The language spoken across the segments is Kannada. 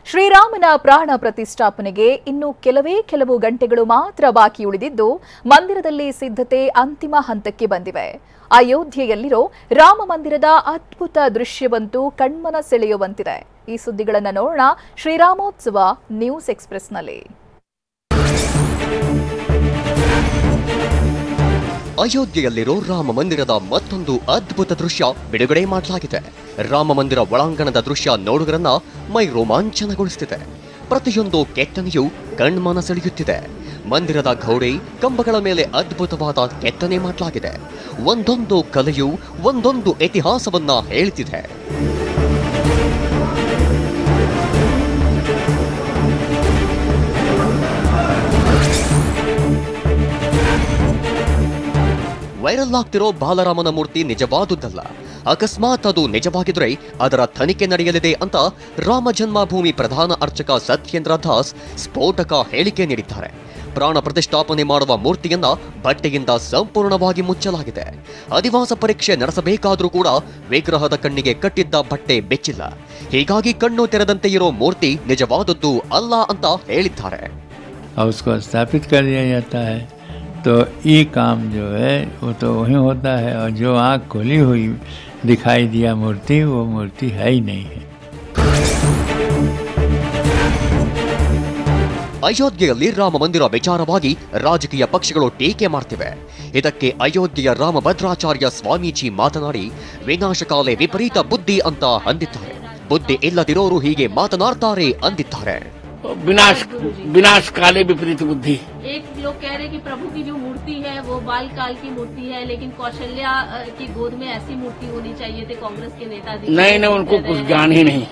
ಶ್ರೀರಾಮನ ಪ್ರಾಣ ಪ್ರತಿಷ್ಠಾಪನೆಗೆ ಇನ್ನು ಕೆಲವು ಗಂಟೆಗಳು ಮಾತ್ರ ಬಾಕಿ ಉಳಿದಿದ್ದು ಮಂದಿರದಲ್ಲಿ ಸಿದ್ಧತೆ ಅಂತಿಮ ಹಂತಕ್ಕೆ ಬಂದಿವೆ. ಅಯೋಧ್ಯೆಯಲ್ಲಿರೋ ರಾಮ ಮಂದಿರದ ಅದ್ಭುತ ದೃಶ್ಯವಂತೂ ಕಣ್ಮನ ಸೆಳೆಯುವಂತಿದೆ. ಈ ಸುದ್ದಿಗಳನ್ನು ನೋಡೋಣ ಶ್ರೀರಾಮೋತ್ಸವ ನ್ಯೂಸ್ ಎಕ್ಸ್‌ಪ್ರೆಸ್‌ನಲ್ಲಿ. ಅಯೋಧ್ಯೆಯಲ್ಲಿರೋ ರಾಮ ಮಂದಿರದ ಮತ್ತೊಂದು ಅದ್ಭುತ ದೃಶ್ಯ ಬಿಡುಗಡೆ ಮಾಡಲಾಗಿದೆ. ರಾಮ ಮಂದಿರ ಒಳಾಂಗಣದ ದೃಶ್ಯ ನೋಡುಗರನ್ನ ಮೈ ರೋಮಾಂಚನಗೊಳಿಸುತ್ತಿದೆ. ಪ್ರತಿಯೊಂದು ಕೆತ್ತನೆಯೂ ಕಣ್ಮನ ಸೆಳೆಯುತ್ತಿದೆ. ಮಂದಿರದ ಗೋಡೆ ಕಂಬಗಳ ಮೇಲೆ ಅದ್ಭುತವಾದ ಕೆತ್ತನೆ ಮಾಡಲಾಗಿದೆ. ಒಂದೊಂದು ಕಲೆಯು ಒಂದೊಂದು ಇತಿಹಾಸವನ್ನ ಹೇಳುತ್ತಿದೆ. ವೈರಲ್ ಆಗ್ತಿರೋ ಬಾಲರಾಮನ ಮೂರ್ತಿ ನಿಜವಾದುದಲ್ಲ. ಅಕಸ್ಮಾತ್ ಅದು ನಿಜವಾಗಿದ್ರೆ ಅದರ ತನಿಖೆ ನಡೆಯಲಿದೆ ಅಂತ ರಾಮ ಜನ್ಮಭೂಮಿ ಪ್ರಧಾನ ಅರ್ಚಕ ಸತ್ಯೇಂದ್ರ ದಾಸ್ ಸ್ಫೋಟಕ ಹೇಳಿಕೆ ನೀಡಿದ್ದಾರೆ. ಪ್ರಾಣ ಪ್ರತಿಷ್ಠಾಪನೆ ಮಾಡುವ ಮೂರ್ತಿಯನ್ನ ಬಟ್ಟೆಯಿಂದ ಸಂಪೂರ್ಣವಾಗಿ ಮುಚ್ಚಲಾಗಿದೆ. ಅಧಿವಾಸ ಪರೀಕ್ಷೆ ನಡೆಸಬೇಕಾದ್ರೂ ಕೂಡ ವಿಗ್ರಹದ ಕಣ್ಣಿಗೆ ಕಟ್ಟಿದ್ದ ಬಟ್ಟೆ ಬೆಚ್ಚಿಲ್ಲ. ಹೀಗಾಗಿ ಕಣ್ಣು ತೆರೆದಂತೆ ಇರೋ ಮೂರ್ತಿ ನಿಜವಾದದ್ದು ಅಲ್ಲ ಅಂತ ಹೇಳಿದ್ದಾರೆ. तो ये काम जो है वो तो वहीं होता है, और जो आँख खुली हुई दिखाई दिया मूर्ति, वो मूर्ति है ही नहीं है. ಅಯೋಧ್ಯೆಯಲ್ಲಿ ರಾಮ ಮಂದಿರ ವಿಚಾರವಾಗಿ ರಾಜಕೀಯ ಪಕ್ಷಗಳು ಟೀಕೆ ಮಾಡ್ತಿವೆ. ಇದಕ್ಕೆ ಅಯೋಧ್ಯೆಯ ರಾಮಭದ್ರಾಚಾರ್ಯ ಸ್ವಾಮೀಜಿ ಮಾತನಾಡಿ ವಿನಾಶಕಾಲೆ ವಿಪರೀತ ಬುದ್ಧಿ ಅಂತ ಅಂದಿದ್ದಾರೆ. ಬುದ್ಧಿ ಇಲ್ಲದಿರೋರು ಹೀಗೆ ಮಾತನಾಡ್ತಾರೆ ಅಂದಿದ್ದಾರೆ. विनाश काले विपरीत बुद्धि. एक लोग कह रहे कि प्रभु की जो मूर्ति है वो बाल काल की मूर्ति है, लेकिन कौशल्या की गोद में ऐसी मूर्ति होनी चाहिए थे कांग्रेस के नेता. नहीं, उनको कुछ ज्ञान ही नहीं.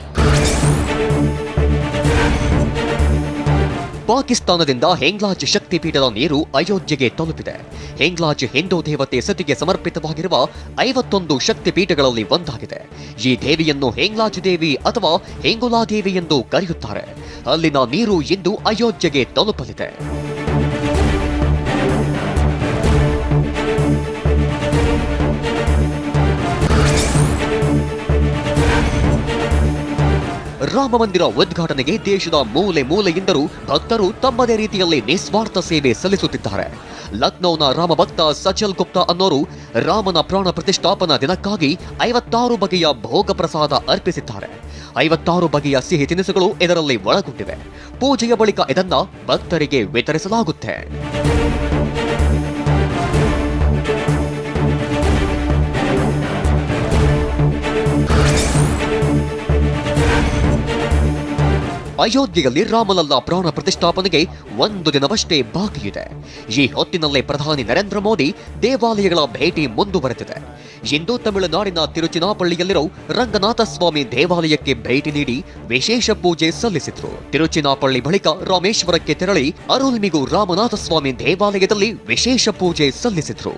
ಪಾಕಿಸ್ತಾನದಿಂದ ಹೆಂಗ್ಲಾಜ್ ಶಕ್ತಿಪೀಠದ ನೀರು ಅಯೋಧ್ಯೆಗೆ ತಲುಪಿದೆ. ಹೆಂಗ್ಲಾಜ್ ಹಿಂದೂ ದೇವತೆ ಸತಿಗೆ ಸಮರ್ಪಿತವಾಗಿರುವ 51 ಶಕ್ತಿಪೀಠಗಳಲ್ಲಿ ಒಂದಾಗಿದೆ. ಈ ದೇವಿಯನ್ನು ಹೆಂಗ್ಲಾಜ್ ದೇವಿ ಅಥವಾ ಹೆಂಗುಲಾ ದೇವಿ ಎಂದು ಕರೆಯುತ್ತಾರೆ. ಅಲ್ಲಿನ ನೀರು ಇಂದು ಅಯೋಧ್ಯೆಗೆ ತಲುಪಲಿದೆ. ರಾಮ ಮಂದಿರ ಉದ್ಘಾಟನೆಗೆ ದೇಶದ ಮೂಲೆ ಮೂಲೆಯಿಂದಲೂ ಭಕ್ತರು ತಮ್ಮದೇ ರೀತಿಯಲ್ಲಿ ನಿಸ್ವಾರ್ಥ ಸೇವೆ ಸಲ್ಲಿಸುತ್ತಿದ್ದಾರೆ. ಲಕ್ನೋನ ರಾಮ ಭಕ್ತ ಸಚಲ್ ಗುಪ್ತಾ ಅನ್ನೋರು ರಾಮನ ಪ್ರಾಣ ಪ್ರತಿಷ್ಠಾಪನಾ ದಿನಕ್ಕಾಗಿ 56 ಬಗೆಯ ಭೋಗ ಪ್ರಸಾದ ಅರ್ಪಿಸಿದ್ದಾರೆ. 56 ಬಗೆಯ ಸಿಹಿ ತಿನಿಸುಗಳು ಇದರಲ್ಲಿ ಒಳಗೊಂಡಿವೆ. ಪೂಜೆಯ ಬಳಿಕ ಇದನ್ನ ಭಕ್ತರಿಗೆ ವಿತರಿಸಲಾಗುತ್ತೆ. ಅಯೋಧ್ಯೆಯಲ್ಲಿ ರಾಮಲಲ್ಲಾ ಪ್ರಾಣ ಪ್ರತಿಷ್ಠಾಪನೆಗೆ 1 ದಿನವಷ್ಟೇ ಬಾಕಿ ಇದೆ. ಈ ಹೊತ್ತಿನಲ್ಲೇ ಪ್ರಧಾನಿ ನರೇಂದ್ರ ಮೋದಿ ದೇವಾಲಯಗಳ ಭೇಟಿ ಮುಂದುವರೆದಿದೆ. ಇಂದು ತಮಿಳುನಾಡಿನ ತಿರುಚಿನಾಪಳ್ಳಿಯಲ್ಲಿರೋ ರಂಗನಾಥ ಸ್ವಾಮಿ ದೇವಾಲಯಕ್ಕೆ ಭೇಟಿ ನೀಡಿ ವಿಶೇಷ ಪೂಜೆ ಸಲ್ಲಿಸಿದ್ರು. ತಿರುಚಿನಾಪಳ್ಳಿ ಬಳಿಕ ರಾಮೇಶ್ವರಕ್ಕೆ ತೆರಳಿ ಅರುಳ್ಮಿಗು ರಾಮನಾಥ ಸ್ವಾಮಿ ದೇವಾಲಯದಲ್ಲಿ ವಿಶೇಷ ಪೂಜೆ ಸಲ್ಲಿಸಿದ್ರು.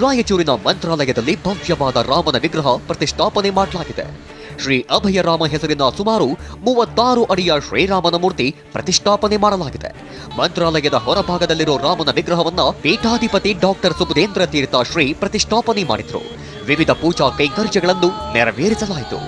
ರಾಯಚೂರಿನ ಮಂತ್ರಾಲಯದಲ್ಲಿ ಭವ್ಯವಾದ ರಾಮನ ವಿಗ್ರಹ ಪ್ರತಿಷ್ಠಾಪನೆ ಮಾಡಲಾಗಿದೆ. ಶ್ರೀ ಅಭಯರಾಮ ಹೆಸರಿನ ಸುಮಾರು 36 ಅಡಿಯ ಶ್ರೀರಾಮನ ಮೂರ್ತಿ ಪ್ರತಿಷ್ಠಾಪನೆ ಮಾಡಲಾಗಿದೆ. ಮಂತ್ರಾಲಯದ ಹೊರಭಾಗದಲ್ಲಿರೋ ರಾಮನ ವಿಗ್ರಹವನ್ನ ಪೀಠಾಧಿಪತಿ ಡಾಕ್ಟರ್ ಸುಬುಧೇಂದ್ರ ತೀರ್ಥ ಶ್ರೀ ಪ್ರತಿಷ್ಠಾಪನೆ ಮಾಡಿದ್ರು. ವಿವಿಧ ಪೂಜಾ ಕೈಂಕರ್ಯಗಳನ್ನು ನೆರವೇರಿಸಲಾಯಿತು.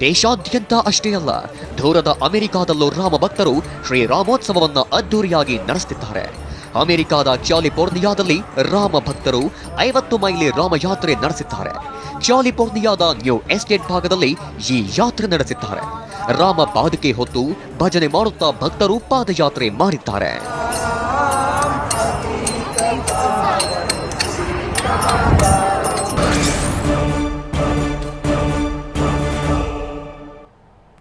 ದೇಶಾದ್ಯಂತ ಅಷ್ಟೇ ಅಲ್ಲ, ದೂರದ ಅಮೆರಿಕಾದಲ್ಲೂ ರಾಮ ಭಕ್ತರು ಶ್ರೀರಾಮೋತ್ಸವವನ್ನ ಅದ್ದೂರಿಯಾಗಿ ನಡೆಸುತ್ತಿದ್ದಾರೆ. ಅಮೆರಿಕಾದ ಕ್ಯಾಲಿಫೋರ್ನಿಯಾದಲ್ಲಿ ರಾಮ ಭಕ್ತರು 50 ಮೈಲಿ ರಾಮಯಾತ್ರೆ ನಡೆಸಿದ್ದಾರೆ. ಕ್ಯಾಲಿಫೋರ್ನಿಯಾದ ನ್ಯೂ ಎಸ್ಟೇಟ್ ಭಾಗದಲ್ಲಿ ಈ ಯಾತ್ರೆ ನಡೆಸಿದ್ದಾರೆ. ರಾಮ ಪಾದುಕೆ ಹೊತ್ತು ಭಜನೆ ಮಾಡುತ್ತಾ ಭಕ್ತರು ಪಾದಯಾತ್ರೆ ಮಾಡಿದ್ದಾರೆ.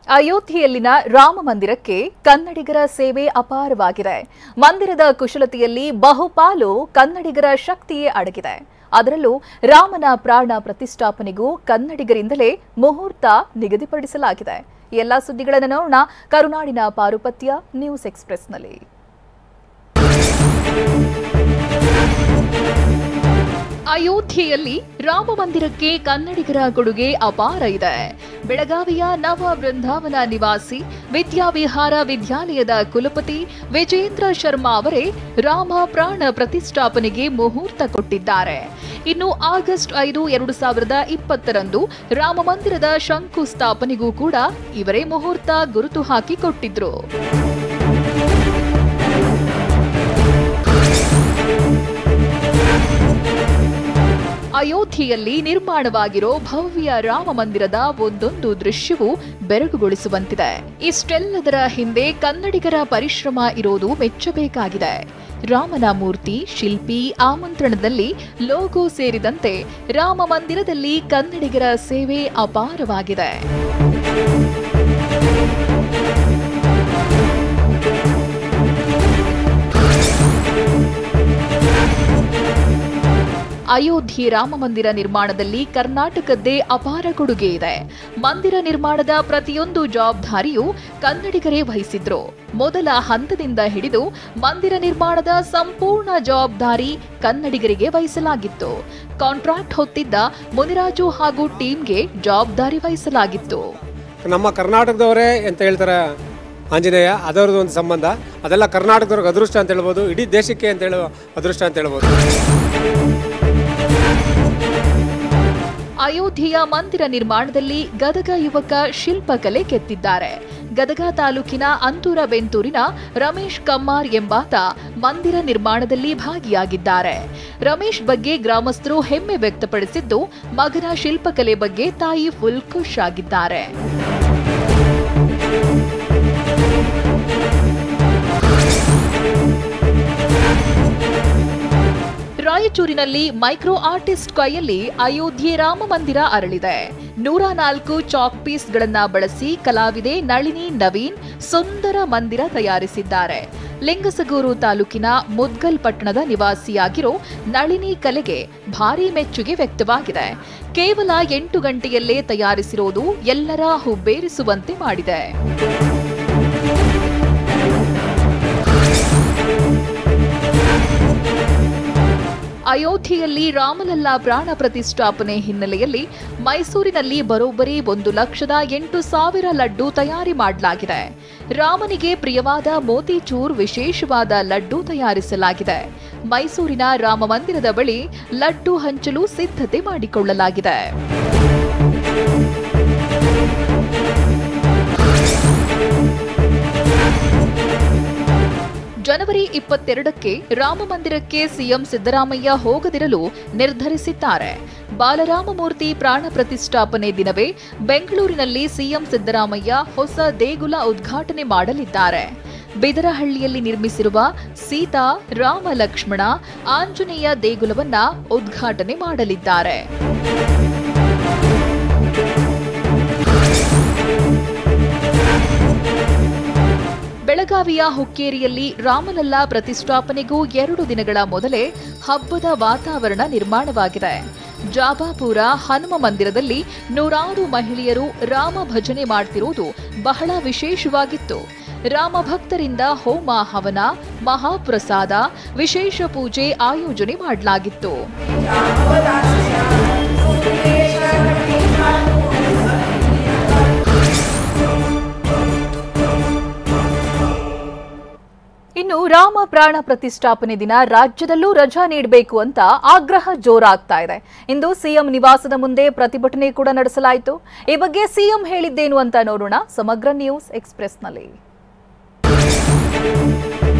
ಅಯೋಧ್ಯೆಯಲ್ಲಿನ ರಾಮ ಮಂದಿರಕ್ಕೆ ಕನ್ನಡಿಗರ ಸೇವೆ ಅಪಾರವಾಗಿದೆ. ಮಂದಿರದ ಕುಶಲತೆಯಲ್ಲಿ ಬಹುಪಾಲು ಕನ್ನಡಿಗರ ಶಕ್ತಿಯೇ ಅಡಗಿದೆ. ಅದರಲ್ಲೂ ರಾಮನ ಪ್ರಾಣ ಪ್ರತಿಷ್ಠಾಪನೆಗೂ ಕನ್ನಡಿಗರಿಂದಲೇ ಮುಹೂರ್ತ ನಿಗದಿಪಡಿಸಲಾಗಿದೆ. ಎಲ್ಲ ಸುದ್ದಿಗಳನ್ನು ನೋಡೋಣ ಕರುನಾಡಿನ ಪಾರುಪತ್ಯ ನ್ಯೂಸ್ ಎಕ್ಸ್‌ಪ್ರೆಸ್‌ನಲ್ಲಿ. ಅಯೋಧ್ಯೆಯಲ್ಲಿ ರಾಮ ಮಂದಿರಕ್ಕೆ ಕನ್ನಡಿಗರ ಕೊಡುಗೆ ಅಪಾರ ಇದೆ. ಬೆಳಗಾವಿಯ ನವ ಬೃಂದಾವನ ನಿವಾಸಿ ವಿದ್ಯಾವಿಹಾರ ವಿದ್ಯಾಲಯದ ಕುಲಪತಿ ವಿಜೇಂದ್ರ ಶರ್ಮಾ ಅವರೇ ರಾಮ ಪ್ರಾಣ ಪ್ರತಿಷ್ಠಾಪನೆಗೆ ಮುಹೂರ್ತ ಕೊಟ್ಟಿದ್ದಾರೆ. ಇನ್ನು ಆಗಸ್ಟ್ 5, 2020ರಂದು ರಾಮ ಮಂದಿರದ ಶಂಕುಸ್ಥಾಪನೆಗೂ ಕೂಡ ಇವರೇ ಮುಹೂರ್ತ ಗುರುತು ಹಾಕಿಕೊಟ್ಟಿದ್ರು. ಅಯೋಧ್ಯೆಯಲ್ಲಿ ನಿರ್ಮಾಣವಾಗಿರೋ ಭವ್ಯ ರಾಮ ಮಂದಿರದ ಒಂದೊಂದು ದೃಶ್ಯವೂ ಬೆರಗುಗೊಳಿಸುವಂತಿದೆ. ಇಷ್ಟೆಲ್ಲದರ ಹಿಂದೆ ಕನ್ನಡಿಗರ ಪರಿಶ್ರಮ ಇರೋದು ಮೆಚ್ಚಬೇಕಾಗಿದೆ. ರಾಮನ ಮೂರ್ತಿ, ಶಿಲ್ಪಿ, ಆಮಂತ್ರಣದಲ್ಲಿ ಲೋಗೋ ಸೇರಿದಂತೆ ರಾಮ ಮಂದಿರದಲ್ಲಿ ಕನ್ನಡಿಗರ ಸೇವೆ ಅಪಾರವಾಗಿದೆ. ಅಯೋಧ್ಯೆ ರಾಮ ಮಂದಿರ ನಿರ್ಮಾಣದಲ್ಲಿ ಕರ್ನಾಟಕದ್ದೇ ಅಪಾರ ಕೊಡುಗೆ ಇದೆ. ಮಂದಿರ ನಿರ್ಮಾಣದ ಪ್ರತಿಯೊಂದು ಜವಾಬ್ದಾರಿಯೂ ಕನ್ನಡಿಗರೇ ವಹಿಸಿದ್ರು. ಮೊದಲ ಹಂತದಿಂದ ಹಿಡಿದು ಮಂದಿರ ನಿರ್ಮಾಣದ ಸಂಪೂರ್ಣ ಜವಾಬ್ದಾರಿ ಕನ್ನಡಿಗರಿಗೆ ವಹಿಸಲಾಗಿತ್ತು. ಕಾಂಟ್ರಾಕ್ಟ್ ಹೊತ್ತಿದ್ದ ಮುನಿರಾಜು ಹಾಗೂ ಟೀಮ್ಗೆ ಜವಾಬ್ದಾರಿ ವಹಿಸಲಾಗಿತ್ತು. ನಮ್ಮ ಕರ್ನಾಟಕದವರೇ ಅಂತ ಹೇಳ್ತಾರೆ ಆಂಜನೇಯ, ಅದರದ್ದು ಒಂದು ಸಂಬಂಧ. ಅದೆಲ್ಲ ಕರ್ನಾಟಕದವ್ರಿಗೆ ಅದೃಷ್ಟ ಅಂತ ಹೇಳ್ಬೋದು, ಇಡೀ ದೇಶಕ್ಕೆ ಅಂತ ಹೇಳೋ ಅದೃಷ್ಟ ಅಂತ ಹೇಳ್ಬೋದು. ಅಯೋಧ್ಯೆಯ ಮಂದಿರ ನಿರ್ಮಾಣದಲ್ಲಿ ಗದಗ ಯುವಕ ಶಿಲ್ಪಕಲೆ ಕೆತ್ತಿದ್ದಾರೆ. ಗದಗ ತಾಲೂಕಿನ ಅಂತೂರ ಬೆಂತೂರಿನ ರಮೇಶ್ ಕಮ್ಮಾರ್ ಎಂಬಾತ ಮಂದಿರ ನಿರ್ಮಾಣದಲ್ಲಿ ಭಾಗಿಯಾಗಿದ್ದಾರೆ. ರಮೇಶ್ ಬಗ್ಗೆ ಗ್ರಾಮಸ್ಥರು ಹೆಮ್ಮೆ ವ್ಯಕ್ತಪಡಿಸಿದ್ದು, ಮಗನ ಶಿಲ್ಪಕಲೆ ಬಗ್ಗೆ ತಾಯಿ ಫುಲ್ ಖುಷ್ ಆಗಿದ್ದಾರೆ. ರಾಯಚೂರಿನಲ್ಲಿ ಮೈಕ್ರೋ ಆರ್ಟಿಸ್ಟ್ ಕೈಯಲ್ಲಿ ಅಯೋಧ್ಯೆ ರಾಮ ಮಂದಿರ ಅರಳಿದೆ. 104 ಚಾಕ್ ಪೀಸ್ಗಳನ್ನ ಬಳಸಿ ಕಲಾವಿದೆ ನಳಿನಿ ನವೀನ್ ಸುಂದರ ಮಂದಿರ ತಯಾರಿಸಿದ್ದಾರೆ. ಲಿಂಗಸಗೂರು ತಾಲೂಕಿನ ಮುದ್ಗಲ್ ಪಟ್ಟಣದ ನಿವಾಸಿಯಾಗಿರೋ ನಳಿನಿ ಕಲೆಗೆ ಭಾರೀ ಮೆಚ್ಚುಗೆ ವ್ಯಕ್ತವಾಗಿದೆ. ಕೇವಲ 8 ಗಂಟೆಯಲ್ಲೇ ತಯಾರಿಸಿರೋದು ಎಲ್ಲರ ಹುಬ್ಬೇರಿಸುವಂತೆ ಮಾಡಿದೆ. ಅಯೋಧ್ಯೆಯಲ್ಲಿ ರಾಮಲಲ್ಲಾ ಪ್ರಾಣ ಪ್ರತಿಷ್ಠಾಪನೆ ಹಿನ್ನೆಲೆಯಲ್ಲಿ ಮೈಸೂರಿನಲ್ಲಿ ಬರೋಬ್ಬರಿ 1,08,000 ಲಡ್ಡು ತಯಾರಿ ಮಾಡಲಾಗಿದೆ. ರಾಮನಿಗೆ ಪ್ರಿಯವಾದ ಮೋತಿಚೂರ್ ವಿಶೇಷವಾದ ಲಡ್ಡು ತಯಾರಿಸಲಾಗಿದೆ. ಮೈಸೂರಿನ ರಾಮ ಮಂದಿರದ ಬಳಿ ಲಡ್ಡು ಹಂಚಲು ಸಿದ್ಧತೆ ಮಾಡಿಕೊಳ್ಳಲಾಗಿದೆ. ಜನವರಿ 22ಕ್ಕೆ ರಾಮ ಮಂದಿರಕ್ಕೆ ಸಿಎಂ ಸಿದ್ದರಾಮಯ್ಯ ಹೋಗದಿರಲು ನಿರ್ಧರಿಸಿದ್ದಾರೆ. ಬಾಲರಾಮಮೂರ್ತಿ ಪ್ರಾಣ ಪ್ರತಿಷ್ಠಾಪನೆ ದಿನವೇ ಬೆಂಗಳೂರಿನಲ್ಲಿ ಸಿಎಂ ಸಿದ್ದರಾಮಯ್ಯ ಹೊಸ ದೇಗುಲ ಉದ್ಘಾಟನೆ ಮಾಡಲಿದ್ದಾರೆ. ಬಿದರಹಳ್ಳಿಯಲ್ಲಿ ನಿರ್ಮಿಸಿರುವ ಸೀತಾ, ರಾಮ, ಲಕ್ಷ್ಮಣ, ಆಂಜನೇಯ ದೇಗುಲವನ್ನ ಉದ್ಘಾಟನೆ ಮಾಡಲಿದ್ದಾರೆ. ಬೆಳಗಾವಿಯ ಹುಕ್ಕೇರಿಯಲ್ಲಿ ರಾಮಲಲ್ಲಾ ಪ್ರತಿಷ್ಠಾಪನೆಗೂ 2 ದಿನಗಳ ಮೊದಲೇ ಹಬ್ಬದ ವಾತಾವರಣ ನಿರ್ಮಾಣವಾಗಿದೆ. ಜಾಬಾಪುರ ಹನುಮ ಮಂದಿರದಲ್ಲಿ 100 ಮಹಿಳೆಯರು ರಾಮ ಭಜನೆ ಮಾಡ್ತಿರುವುದು ಬಹಳ ವಿಶೇಷವಾಗಿತ್ತು. ರಾಮ ಭಕ್ತರಿಂದ ಹೋಮ, ಹವನ, ಮಹಾಪ್ರಸಾದ, ವಿಶೇಷ ಪೂಜೆ ಆಯೋಜನೆ ಮಾಡಲಾಗಿತ್ತು. ಇನ್ನು ರಾಮ ಪ್ರಾಣ ಪ್ರತಿಷ್ಠಾಪನೆ ದಿನ ರಾಜ್ಯದಲ್ಲೂ ರಜಾ ನೀಡಬೇಕು ಅಂತ ಆಗ್ರಹ ಜೋರಾಗ್ತಾ ಇದೆ. ಇಂದು ಸಿಎಂ ನಿವಾಸದ ಮುಂದೆ ಪ್ರತಿಭಟನೆ ಕೂಡ ನಡೆಸಲಾಯಿತು. ಈ ಬಗ್ಗೆ ಸಿಎಂ ಹೇಳಿದ್ದೇನು ಅಂತ ನೋಡೋಣ ಸಮಗ್ರ ನ್ಯೂಸ್ ಎಕ್ಸ್‌ಪ್ರೆಸ್‌ನಲ್ಲಿ.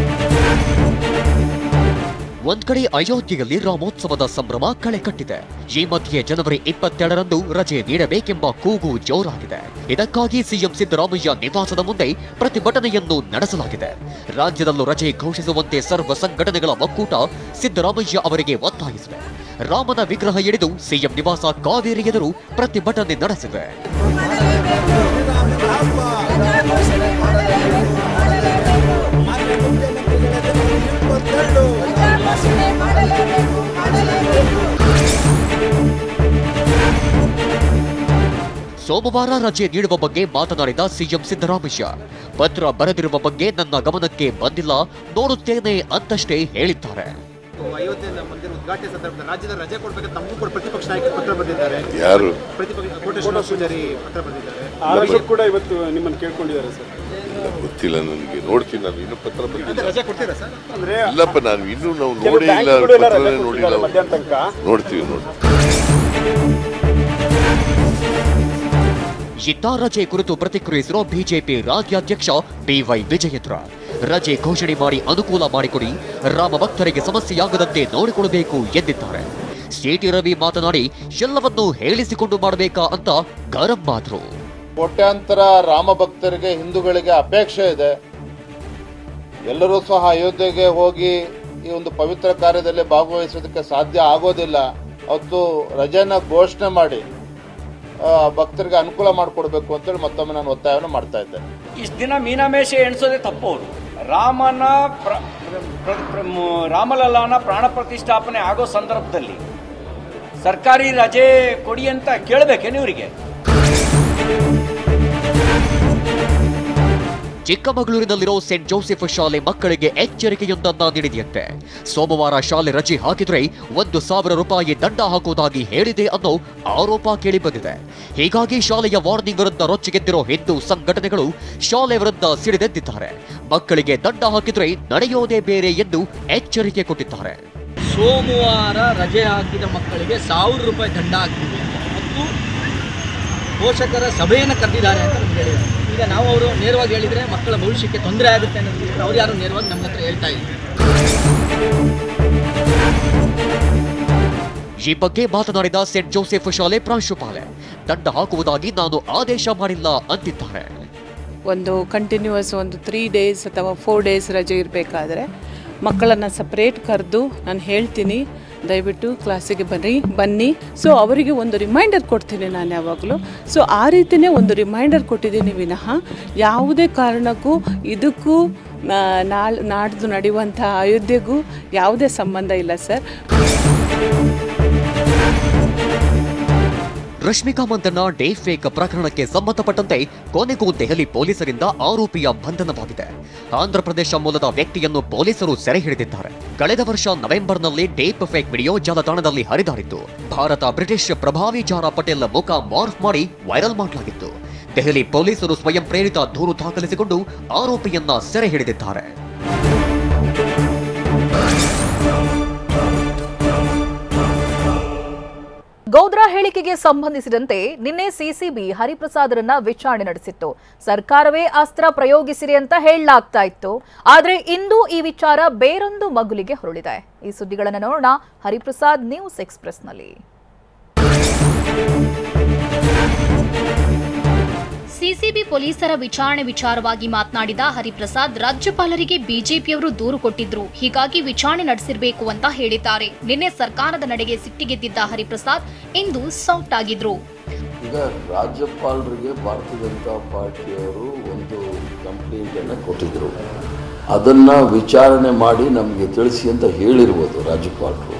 ಒಂದ್ ಕಡೆ ಅಯೋಧ್ಯೆಯಲ್ಲಿ ರಾಮೋತ್ಸವದ ಸಂಭ್ರಮ ಕಳೆ ಕಟ್ಟಿದೆ. ಈ ಮಧ್ಯೆ ಜನವರಿ 22ರಂದು ರಜೆ ನೀಡಬೇಕೆಂಬ ಕೂಗು ಜೋರಾಗಿದೆ. ಇದಕ್ಕಾಗಿ ಸಿಎಂ ಸಿದ್ದರಾಮಯ್ಯ ನಿವಾಸದ ಮುಂದೆ ಪ್ರತಿಭಟನೆಯನ್ನು ನಡೆಸಲಾಗಿದೆ. ರಾಜ್ಯದಲ್ಲೂ ರಜೆ ಘೋಷಿಸುವಂತೆ ಸರ್ವ ಸಂಘಟನೆಗಳ ಒಕ್ಕೂಟ ಸಿದ್ದರಾಮಯ್ಯ ಅವರಿಗೆ ಒತ್ತಾಯಿಸಿದೆ. ರಾಮನ ವಿಗ್ರಹ ಹಿಡಿದು ಸಿಎಂ ನಿವಾಸ ಕಾವೇರಿ ಎದುರು ಪ್ರತಿಭಟನೆ ನಡೆಸಿದೆ. ಸೋಮವಾರ ರಜೆ ನೀಡುವ ಬಗ್ಗೆ ಮಾತನಾಡಿದ ಸಿಎಂ ಸಿದ್ದರಾಮಯ್ಯ, ಪತ್ರ ಬರೆದಿರುವ ಬಗ್ಗೆ ನನ್ನ ಗಮನಕ್ಕೆ ಬಂದಿಲ್ಲ, ನೋಡುತ್ತೇನೆ ಅಂತಷ್ಟೇ ಹೇಳಿದ್ದಾರೆ. ಅಯೋಧ್ಯೆ ಮಂದಿರ ಉದ್ಘಾಟನೆ ಸಂದರ್ಭದಲ್ಲಿ ರಾಜ್ಯದ ರಜೆ ಕೊಡಬೇಕಂತ ತಮಗೂ ಕೂಡ ಪ್ರತಿಪಕ್ಷ ನಾಯಕರು ಪತ್ರ ಬರೆದಿದ್ದಾರೆ. ಯಾರು? ಪ್ರತಿಪಕ್ಷ ಕೋಟೇಶ್ವರ ಪೂಜಾರಿ ಪತ್ರ ಬರೆದಿದ್ದಾರೆ. ಆರೋಗ್ಯ ಕೂಡ ಇವತ್ತು ನಿಮ್ಮನ್ನು ಕೇಳ್ಕೊಂಡಿದ್ದಾರೆ ಸರ್. ಗೊತ್ತಿಲ್ಲ ನನಗೆ, ನೋಡ್ತೀನಿ ನಾನು ಇನ್ನೂ ಪತ್ರ ಬಂದಿಲ್ಲ. ರಜೆ ಕೊಡ್ತೀರಾ ಸರ್? ಅಂದ್ರೆ ಇಲ್ಲಪ್ಪ, ನಾನು ಇನ್ನೂ ನಾವು ನೋಡೇ ಇಲ್ಲ, ಪತ್ರನೇ ನೋಡಿಲ್ಲ. ಮಧ್ಯಾಹ್ನ ತನಕ ನೋಡ್ತೀವಿ. ಇದ್ದ ರಜೆ ಕುರಿತು ಪ್ರತಿಕ್ರಿಯಿಸಿರುವ ಬಿಜೆಪಿ ರಾಜ್ಯಾಧ್ಯಕ್ಷ ಬಿವೈ ವಿಜಯೇಂದ್ರ, ರಜೆ ಘೋಷಣೆ ಮಾಡಿ ಅನುಕೂಲ ಮಾಡಿಕೊಡಿ, ರಾಮ ಭಕ್ತರಿಗೆ ಸಮಸ್ಯೆಯಾಗದಂತೆ ನೋಡಿಕೊಳ್ಳಬೇಕು ಎಂದಿದ್ದಾರೆ. ಸಿಟಿ ರವಿ ಮಾತನಾಡಿ ಎಲ್ಲವನ್ನೂ ಹೇಳಿಸಿಕೊಂಡು ಮಾಡಬೇಕಾ ಅಂತ ಗರಂ ಮಾಡಿದ್ರು. ಕೋಟ್ಯಾಂತರ ರಾಮ ಭಕ್ತರಿಗೆ, ಹಿಂದೂಗಳಿಗೆ ಅಪೇಕ್ಷೆ ಇದೆ. ಎಲ್ಲರೂ ಸಹ ಅಯೋಧ್ಯೆಗೆ ಹೋಗಿ ಈ ಒಂದು ಪವಿತ್ರ ಕಾರ್ಯದಲ್ಲಿ ಭಾಗವಹಿಸೋದಕ್ಕೆ ಸಾಧ್ಯ ಆಗೋದಿಲ್ಲ. ಅವತ್ತು ರಜೆನ ಘೋಷಣೆ ಮಾಡಿ ಭಕ್ತರಿಗೆ ಅನುಕೂಲ ಮಾಡಿಕೊಡ್ಬೇಕು ಅಂತೇಳಿ ಮತ್ತೊಮ್ಮೆ ನಾನು ಒತ್ತಾಯವನ್ನು ಮಾಡ್ತಾ ಇದ್ದೇನೆ. ಇಷ್ಟು ದಿನ ಮೀನಾಮೇಷ ಎಣಿಸೋದೇ ತಪ್ಪು. ಅವರು ರಾಮಲಲ್ಲಾನ ಪ್ರಾಣ ಪ್ರತಿಷ್ಠಾಪನೆ ಆಗೋ ಸಂದರ್ಭದಲ್ಲಿ ಸರ್ಕಾರಿ ರಜೆ ಕೊಡಿ ಅಂತ ಕೇಳಬೇಕೇನು ಇವರಿಗೆ? ಚಿಕ್ಕಮಗಳೂರಿನಲ್ಲಿರೋ ಸೆಂಟ್ ಜೋಸೆಫ್ ಶಾಲೆ ಮಕ್ಕಳಿಗೆ ಎಚ್ಚರಿಕೆಯೊಂದನ್ನ ನೀಡಿದೆಯಂತೆ. ಸೋಮವಾರ ಶಾಲೆ ರಜೆ ಹಾಕಿದ್ರೆ 1,000 ರೂಪಾಯಿ ದಂಡ ಹಾಕುವುದಾಗಿ ಹೇಳಿದೆ ಅನ್ನೋ ಆರೋಪ ಕೇಳಿಬಂದಿದೆ. ಹೀಗಾಗಿ ಶಾಲೆಯ ವಾರ್ನಿಂಗ್ ವಿರುದ್ಧ ರೊಚ್ಚಿಗೆದ್ದಿರೋ ಹಿಂದೂ ಸಂಘಟನೆಗಳು ಶಾಲೆ ವಿರುದ್ಧ ಸಿಡಿದೆದ್ದಿದ್ದಾರೆ. ಮಕ್ಕಳಿಗೆ ದಂಡ ಹಾಕಿದ್ರೆ ನಡೆಯೋದೇ ಬೇರೆ ಎಂದು ಎಚ್ಚರಿಕೆ ಕೊಟ್ಟಿದ್ದಾರೆ. ಸೋಮವಾರ ರಜೆ ಹಾಕಿದ ಮಕ್ಕಳಿಗೆ 1,000 ರೂಪಾಯಿ ದಂಡ ಹಾಕ್ತೀವಿ ಮತ್ತು ಪೋಷಕರ ಸಭೆಯನ್ನು ಕರೆದಿದ್ದಾರೆ ಅಂತ ನಮ್ಗೆ ಹೇಳಿದ್ದಾರೆ. ಈಗ ನಾವು ಅವರು ನೇರವಾಗಿ ಹೇಳಿದರೆ ಮಕ್ಕಳ ಭವಿಷ್ಯಕ್ಕೆ ತೊಂದರೆ ಆಗುತ್ತೆ ಅನ್ನೋದು ಅವ್ರು ಯಾರು ನೇರವಾಗಿ ನಮ್ಮ ಹತ್ರ ಹೇಳ್ತಾ ಇಲ್ಲ. ಈ ಬಗ್ಗೆ ಮಾತನಾಡಿದ ಸೆಂಟ್ ಜೋಸೆಫ್ ಶಾಲೆ ಪ್ರಾಂಶುಪಾಲೆ, ದಂಡ ಹಾಕುವುದಾಗಿ ನಾನು ಆದೇಶ ಮಾಡಿಲ್ಲ ಅಂತಿದ್ದಾರೆ. ಒಂದು ಕಂಟಿನ್ಯೂಸ್ ಒಂದು 3 ಡೇಸ್ ಅಥವಾ 4 ಡೇಸ್ ರಜೆ ಇರಬೇಕಾದ್ರೆ ಮಕ್ಕಳನ್ನು ಸಪ್ರೇಟ್ ಕರೆದು ನಾನು ಹೇಳ್ತೀನಿ, ದಯವಿಟ್ಟು ಕ್ಲಾಸಿಗೆ ಬನ್ನಿ. ಸೊ ಅವರಿಗೆ ಒಂದು ರಿಮೈಂಡರ್ ಕೊಡ್ತೀನಿ ನಾನು ಯಾವಾಗಲೂ. ಸೊ ಆ ರೀತಿಯೇ ಒಂದು ರಿಮೈಂಡರ್ ಕೊಟ್ಟಿದ್ದೀನಿ ವಿನಃ ಯಾವುದೇ ಕಾರಣಕ್ಕೂ ಇದಕ್ಕೂ ನಾಡ್ದು ನಡೆಯುವಂಥ ಅಯೋಧ್ಯೆಗೂ ಯಾವುದೇ ಸಂಬಂಧ ಇಲ್ಲ sir. Rashmika Mandanna deepfake ಪ್ರಕರಣಕ್ಕೆ ಸಂಬಂಧಪಟ್ಟಂತೆ ಕೊನೆಗೂ ದೆಹಲಿ ಪೊಲೀಸರಿಂದ ಆರೋಪಿಯ ಬಂಧನವಾಗಿದೆ. ಆಂಧ್ರಪ್ರದೇಶ ಮೂಲದ ವ್ಯಕ್ತಿಯನ್ನು ಪೊಲೀಸರು ಸೆರೆ ಹಿಡಿದಿದ್ದಾರೆ. ಕಳೆದ ವರ್ಷ ನವೆಂಬರ್ನಲ್ಲಿ ಡೇಪ್ ಫೇಕ್ ವಿಡಿಯೋ ಜಾಲತಾಣದಲ್ಲಿ ಹರಿದಾಡಿತ್ತು. ಭಾರತ ಬ್ರಿಟಿಷ್ ಪ್ರಭಾವಿ ಜಾರಾ ಪಟೇಲ್ ಮುಖ ಮಾರ್ಫ್ ಮಾಡಿ ವೈರಲ್ ಮಾಡಲಾಗಿತ್ತು. ದೆಹಲಿ ಪೊಲೀಸರು ಸ್ವಯಂ ಪ್ರೇರಿತ ದೂರು ದಾಖಲಿಸಿಕೊಂಡು ಆರೋಪಿಯನ್ನ ಸೆರೆ ಹಿಡಿದಿದ್ದಾರೆ. ಗೋದ್ರಾ ಹೇಳಿಕೆಗೆ ಸಂಬಂಧಿಸಿದಂತೆ ನಿನ್ನೆ ಸಿಸಿಬಿ ಹರಿಪ್ರಸಾದ್ರನ್ನ ವಿಚಾರಣೆ ನಡೆಸಿತ್ತು. ಸರ್ಕಾರವೇ ಅಸ್ತ್ರ ಪ್ರಯೋಗಿಸಿರಿ ಅಂತ ಹೇಳಲಾಗ್ತಾ ಇತ್ತು. ಆದ್ರೆ ಇಂದು ಈ ವಿಚಾರ ಬೇರೊಂದು ಮಗುಲಿಗೆ ಹೊರಳಿದೆ. ಈ ಸುದ್ದಿಗಳನ್ನು ನೋಡೋಣ ಹರಿಪ್ರಸಾದ್ ನ್ಯೂಸ್ ಎಕ್ಸ್‌ಪ್ರೆಸ್‌ನಲ್ಲಿ. ಸಿಸಿಬಿ ಪೊಲೀಸರ ವಿಚಾರಣೆ ವಿಚಾರವಾಗಿ ಮಾತನಾಡಿದ ಹರಿಪ್ರಸಾದ್, ರಾಜ್ಯಪಾಲರಿಗೆ ಬಿಜೆಪಿಯವರು ದೂರು ಕೊಟ್ಟಿದ್ರು, ಹೀಗಾಗಿ ವಿಚಾರಣೆ ನಡೆಸಿರಬೇಕು ಅಂತ ಹೇಳಿದ್ದಾರೆ. ನಿನ್ನೆ ಸರ್ಕಾರದ ನಡೆಗೆ ಸಿಟ್ಟಿಗೆದ್ದಿದ್ದ ಹರಿಪ್ರಸಾದ್ ಇಂದು ಸಾಫ್ಟ್ ಆಗಿದ್ರು. ಈಗ ರಾಜ್ಯಪಾಲರಿಗೆ ಭಾರತೀಯ ಜನತಾ ಪಾರ್ಟಿಯವರು ಒಂದು ಕಂಪ್ಲೇಂಟ್ ಅನ್ನು ಕೊಟ್ಟಿದ್ರು. ಅದನ್ನ ವಿಚಾರಣೆ ಮಾಡಿ ನಮಗೆ ತಿಳಿಸಿ ಅಂತ ಹೇಳಿರ್ಬೋದು ರಾಜ್ಯಪಾಲರು.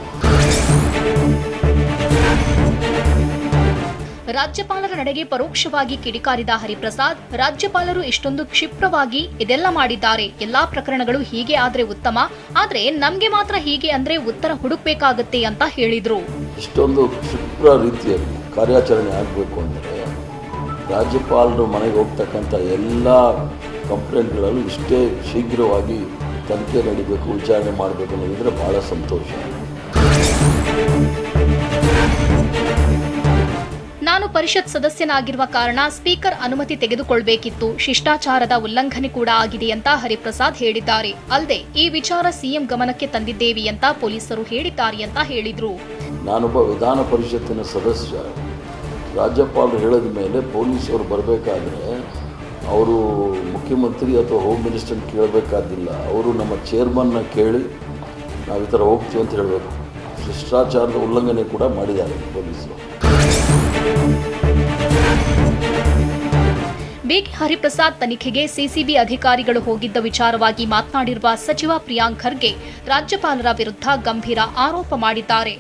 ರಾಜ್ಯಪಾಲರ ನಡೆಗೆ ಪರೋಕ್ಷವಾಗಿ ಕಿಡಿಕಾರಿದ ಹರಿಪ್ರಸಾದ್, ರಾಜ್ಯಪಾಲರು ಇಷ್ಟೊಂದು ಕ್ಷಿಪ್ರವಾಗಿ ಇದೆಲ್ಲ ಮಾಡಿದ್ದಾರೆ. ಎಲ್ಲಾ ಪ್ರಕರಣಗಳು ಹೀಗೆ ಆದ್ರೆ ಉತ್ತಮ, ಆದ್ರೆ ನಮ್ಗೆ ಮಾತ್ರ ಹೀಗೆ ಅಂದ್ರೆ ಉತ್ತರ ಹುಡುಕ್ಬೇಕಾಗತ್ತೆ ಅಂತ ಹೇಳಿದ್ರು. ಇಷ್ಟೊಂದು ಕ್ಷಿಪ್ರ ರೀತಿಯಲ್ಲಿ ಕಾರ್ಯಾಚರಣೆ ಆಗಬೇಕು ಅಂದರೆ ರಾಜ್ಯಪಾಲರು ಮನೆಗೆ ಹೋಗ್ತಕ್ಕಂಥ ಎಲ್ಲ ಕಂಪ್ಲೇಂಟ್ಗಳಲ್ಲೂ ಇಷ್ಟೇ ಶೀಘ್ರವಾಗಿ ತನಿಖೆ ನಡೀಬೇಕು, ವಿಚಾರಣೆ ಮಾಡಬೇಕು ಅನ್ನೋದಿದ್ರೆ ಬಹಳ ಸಂತೋಷ. ನಾನು ಪರಿಷತ್ ಸದಸ್ಯನಾಗಿರುವ ಕಾರಣ ಸ್ಪೀಕರ್ ಅನುಮತಿ ತೆಗೆದುಕೊಳ್ಳಬೇಕಿತ್ತು. ಶಿಷ್ಟಾಚಾರದ ಉಲ್ಲಂಘನೆ ಕೂಡ ಆಗಿದೆ ಅಂತ ಹರಿಪ್ರಸಾದ್ ಹೇಳಿದ್ದಾರೆ. ಅಲ್ಲದೆ ಈ ವಿಚಾರ ಸಿಎಂ ಗಮನಕ್ಕೆ ತಂದಿದ್ದೇವೆ ಅಂತ ಪೊಲೀಸರು ಹೇಳಿದ್ದಾರೆ ಅಂತ ಹೇಳಿದ್ರು. ನಾನೊಬ್ಬ ವಿಧಾನ ಪರಿಷತ್ತಿನ ಸದಸ್ಯ. ರಾಜ್ಯಪಾಲರು ಹೇಳಿದ ಮೇಲೆ ಪೊಲೀಸರು ಬರಬೇಕಾದ್ರೆ ಅವರು ಮುಖ್ಯಮಂತ್ರಿ ಅಥವಾ ಹೋಮ್ ಮಿನಿಸ್ಟರ್ ಕೇಳಬೇಕಾದಿಲ್ಲ. ಅವರು ನಮ್ಮ ಚೇರ್ಮನ್ನ ಕೇಳಿ ನಾವು ಈ ಥರ ಹೋಗ್ತೀವಿ ಅಂತ ಹೇಳಬೇಕು. ಶಿಷ್ಟಾಚಾರದ ಉಲ್ಲಂಘನೆ ಕೂಡ ಮಾಡಿದ್ದಾರೆ ಪೊಲೀಸರು. ಬೇಗೆ ಹರಿಪ್ರಸಾದ್ ತನಿಖೆಗೆ ಸಿಸಿಬಿ ಅಧಿಕಾರಿಗಳು ಹೋಗಿದ್ದ ವಿಚಾರವಾಗಿ ಮಾತನಾಡಿರುವ ಸಚಿವ ಪ್ರಿಯಾಂಕ್ ಖರ್ಗೆ ರಾಜ್ಯಪಾಲರ ವಿರುದ್ಧ ಗಂಭೀರ ಆರೋಪ ಮಾಡಿದ್ದಾರೆ.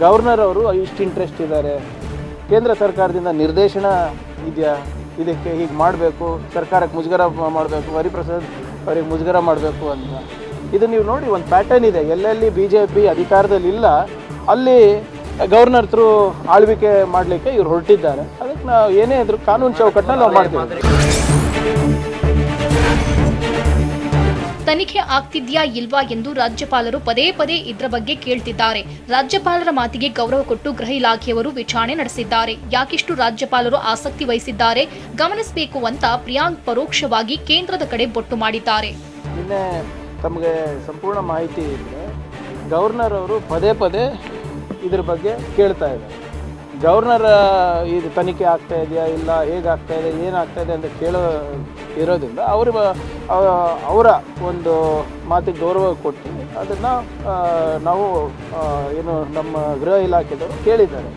ಗವರ್ನರ್ ಅವರು ಇಷ್ಟು ಇಂಟ್ರೆಸ್ಟ್ ಇದ್ದಾರೆ, ಕೇಂದ್ರ ಸರ್ಕಾರದಿಂದ ನಿರ್ದೇಶನ ಇದೆಯಾ, ಇದಕ್ಕೆ ಹೀಗೆ ಮಾಡಬೇಕು, ಸರ್ಕಾರಕ್ಕೆ ಮುಜುಗರ ಮಾಡಬೇಕು, ಹರಿಪ್ರಸಾದ್ ಅವರಿಗೆ ಮುಜುಗರ ಮಾಡಬೇಕು ಅಂತ. ಇದು ನೀವು ನೋಡಿ ಒಂದು ಪ್ಯಾಟರ್ನ್ ಇದೆ. ಎಲ್ಲೆಲ್ಲಿ BJP ಅಧಿಕಾರದಲ್ಲಿ ಇಲ್ಲ ಅಲ್ಲಿ ಗವರ್ನರ್ ಥ್ರೂ ಆಳ್ವಿಕೆ ಮಾಡಲಿಕ್ಕೆ ಇವ್ರು ಹೊರಟಿದ್ದಾರೆ. ಅದಕ್ಕೆ ನಾವು ಏನೇ ಇದ್ರೂ ಕಾನೂನು ಚೌಕಟ್ಟನ್ನ ನಾವು ಮಾಡ್ತೀವಿ. ತನಿಖೆ ಆಗ್ತಿದ್ಯಾ ಇಲ್ವಾ ಎಂದು ರಾಜ್ಯಪಾಲರು ಪದೇ ಪದೇ ಇದರ ಬಗ್ಗೆ ಕೇಳ್ತಿದ್ದಾರೆ. ರಾಜ್ಯಪಾಲರ ಮಾತಿಗೆ ಗೌರವ ಕೊಟ್ಟು ಗೃಹ ಇಲಾಖೆಯವರು ವಿಚಾರಣೆ ನಡೆಸಿದ್ದಾರೆ. ಯಾಕಿಷ್ಟು ರಾಜ್ಯಪಾಲರು ಆಸಕ್ತಿ ವಹಿಸಿದ್ದಾರೆ ಗಮನಿಸಬೇಕು ಅಂತ ಪ್ರಿಯಾಂಕ್ ಪರೋಕ್ಷವಾಗಿ ಕೇಂದ್ರದ ಕಡೆ ಬೊಟ್ಟು ಮಾಡಿದ್ದಾರೆ. ನಿನ್ನೆ ತಮಗೆ ಸಂಪೂರ್ಣ ಮಾಹಿತಿ ಇದ್ದರೆ ಗವರ್ನರ್ ಅವರು ಪದೇ ಪದೇ ಇದ್ರ ಬಗ್ಗೆ ಕೇಳ್ತಾ ಇದ್ದಾರೆ. ಗವರ್ನರ್ ಇದು ತನಿಖೆ ಆಗ್ತಾ ಇದೆಯಾ ಇಲ್ಲ, ಹೇಗಾಗ್ತಾ ಇದೆ, ಏನಾಗ್ತಾ ಇದೆ ಅಂತ ಕೇಳೋ ಇರೋದ್ರಿಂದ ಅವರ ಒಂದು ಮಾತಿಗೆ ಗೌರವ ಕೊಟ್ಟು ಅದನ್ನು ನಾವು ಏನು ನಮ್ಮ ಗೃಹ ಇಲಾಖೆದವರು ಕೇಳಿದ್ದಾರೆ.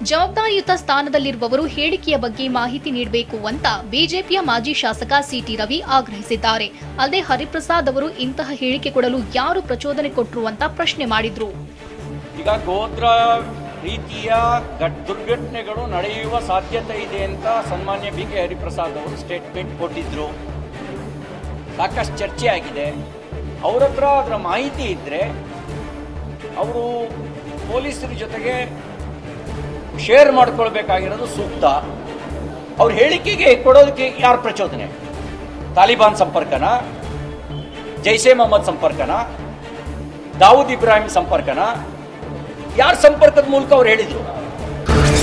ಜವಾಬ್ದಾರಿಯುತ ಸ್ಥಾನದಲ್ಲಿರುವವರು ಹೇಳಿಕೆಯ ಬಗ್ಗೆ ಮಾಹಿತಿ ನೀಡಬೇಕು ಅಂತ ಬಿಜೆಪಿಯ ಮಾಜಿ ಶಾಸಕ ಸಿಟಿ ರವಿ ಆಗ್ರಹಿಸಿದ್ದಾರೆ. ಅಲ್ಲದೆ ಹರಿಪ್ರಸಾದ್ ಅವರು ಇಂತಹ ಹೇಳಿಕೆ ಕೊಡಲು ಯಾರು ಪ್ರಚೋದನೆ ಕೊಟ್ಟರು ಅಂತ ಪ್ರಶ್ನೆ ಮಾಡಿದ್ರು. ಈಗ ಗೋದ್ರಾ ರೀತಿಯ ದುರ್ಘಟನೆಗಳು ನಡೆಯುವ ಸಾಧ್ಯತೆ ಇದೆ ಅಂತ ಸನ್ಮಾನ್ಯ BK ಹರಿಪ್ರಸಾದ್ ಅವರು ಸ್ಟೇಟ್ಮೆಂಟ್ ಕೊಟ್ಟಿದ್ರು. ಸಾಕಷ್ಟು ಚರ್ಚೆ ಆಗಿದೆ. ಅವ್ರ ಹತ್ರ ಅದರ ಮಾಹಿತಿ ಇದ್ದರೆ ಅವರು ಪೊಲೀಸರ ಜೊತೆಗೆ ಶೇರ್ ಮಾಡ್ಕೊಳ್ಬೇಕಾಗಿರೋದು ಸೂಕ್ತ. ಅವ್ರ ಹೇಳಿಕೆಗೆ ಕೊಡೋದಕ್ಕೆ ಯಾರು ಪ್ರಚೋದನೆ? ತಾಲಿಬಾನ್ ಸಂಪರ್ಕನ, ಜೈಷೆ ಮೊಹಮ್ಮದ್ ಸಂಪರ್ಕನ, ದಾವೂದ್ ಇಬ್ರಾಹಿಂ ಸಂಪರ್ಕನ, ಯಾರ ಸಂಪರ್ಕದ ಮೂಲಕ ಅವ್ರು ಹೇಳಿದ್ರು?